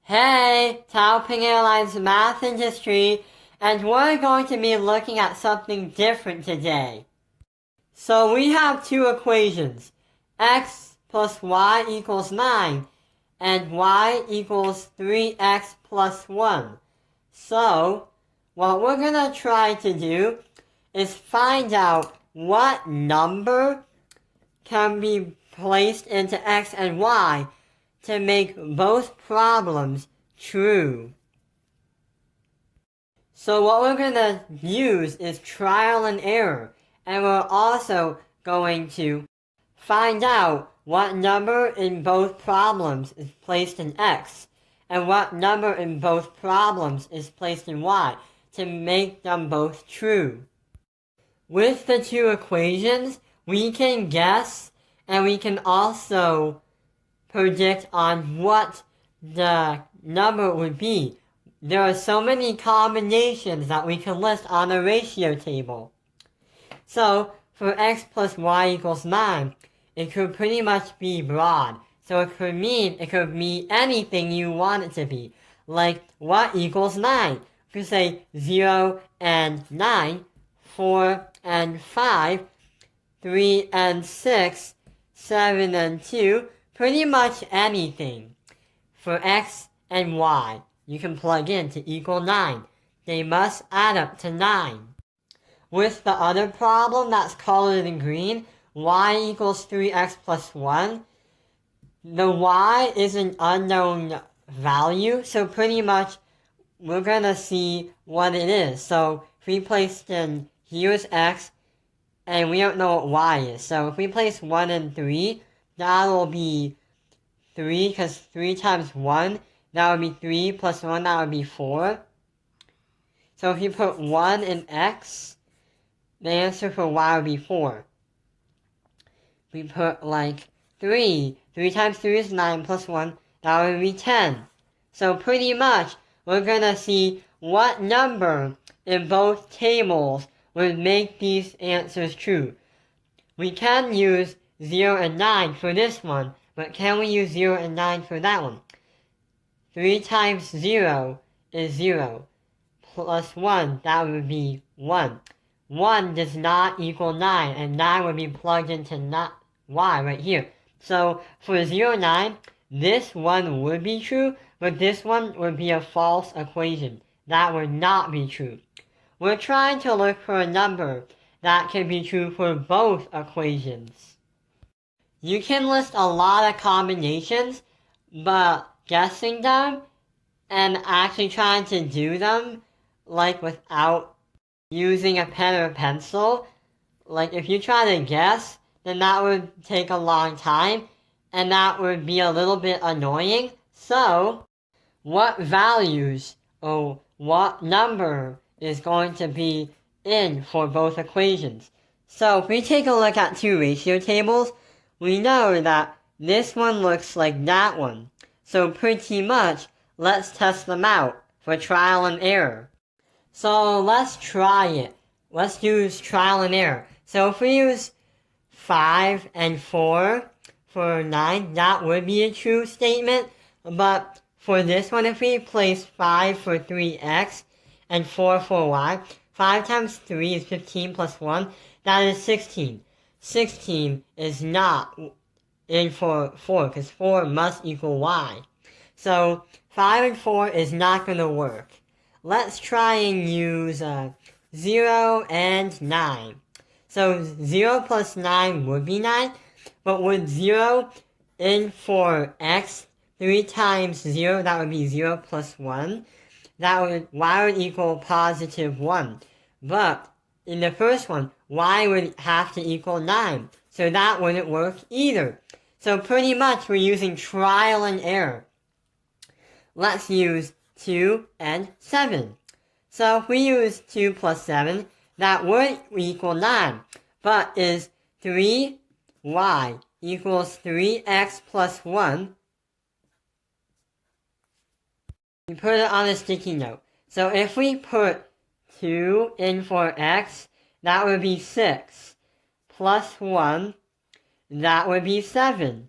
Hey, Taoping Airlines Math Industry, and we're going to be looking at something different today. So we have two equations, x plus y equals 9, and y equals 3x plus 1. So, what we're going to try to do is find out what number can be placed into x and y to make both problems true. So what we're going to use is trial and error, and we're also going to find out what number in both problems is placed in x, and what number in both problems is placed in y, to make them both true. With the two equations, we can guess, and we can also predict on what the number would be. There are so many combinations that we can list on a ratio table. So, for x plus y equals 9, it could pretty much be broad. So it could mean anything you want it to be. Like, what equals 9? You could say 0 and 9, 4 and 5, 3 and 6, 7 and 2, pretty much anything. For x and y, you can plug in to equal 9. They must add up to 9. With the other problem that's colored in green, y equals 3x plus 1, the y is an unknown value, so pretty much we're going to see what it is. So if we placed in here's x, and we don't know what y is. So if we place 1 and 3, that'll be 3, because 3 times 1, that would be 3, plus 1, that would be 4. So if you put 1 in x, the answer for y would be 4. We put like 3. 3 times 3 is 9, plus 1, that would be 10. So pretty much, we're going to see what number in both tables would make these answers true. We can use 0 and 9 for this one, but can we use 0 and 9 for that one? 3 times 0 is 0, plus 1, that would be 1. 1 does not equal 9, and 9 would be plugged into y right here. So for 0, 9, this one would be true, but this one would be a false equation. That would not be true. We're trying to look for a number that can be true for both equations. You can list a lot of combinations, but guessing them and actually trying to do them, like without using a pen or a pencil, like if you try to guess, then that would take a long time, and that would be a little bit annoying. So, what values or what number is going to be in for both equations? So if we take a look at two ratio tables, we know that this one looks like that one. So pretty much, let's test them out for trial and error. So let's try it. Let's use trial and error. So if we use 5 and 4 for 9, that would be a true statement. But for this one, if we place 5 for 3x and 4 for y, 5 times 3 is 15 plus 1, that is 16. 16 is not in for 4, because 4 must equal y. So 5 and 4 is not going to work. Let's try and use 0 and 9. So 0 plus 9 would be 9, but with 0 in for x, 3 times 0, that would be 0 plus 1. Y would equal positive 1. But in the first one, y would have to equal 9. So that wouldn't work either. So pretty much we're using trial and error. Let's use 2 and 7. So if we use 2 plus 7, that would equal 9. But is 3y equals 3x plus 1? We put it on a sticky note. So if we put 2 in for x, that would be 6. Plus 1, that would be 7.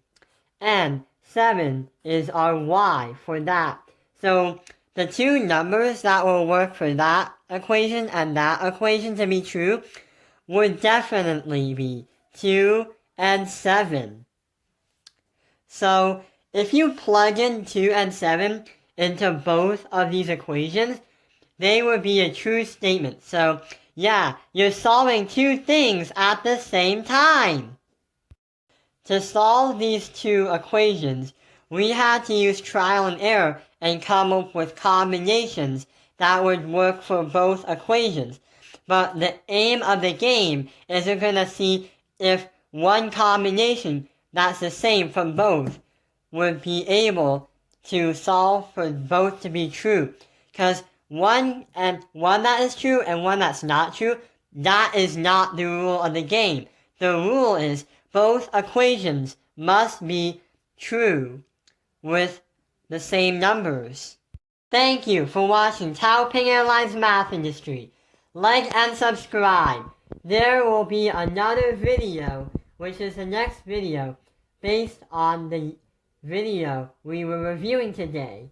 And 7 is our y for that. So the two numbers that will work for that equation and that equation to be true would definitely be 2 and 7. So if you plug in 2 and 7 into both of these equations, they would be a true statement. So yeah, you're solving two things at the same time. To solve these two equations, we had to use trial and error and come up with combinations that would work for both equations. But the aim of the game is we're going to see if one combination that's the same from both would be able to solve for both to be true. Because one that is true and one that's not true, that is not the rule of the game. The rule is both equations must be true with the same numbers. Thank you for watching Taoping Airlines Math Industry. Like and subscribe. There will be another video, which is the next video, based on the video we were reviewing today.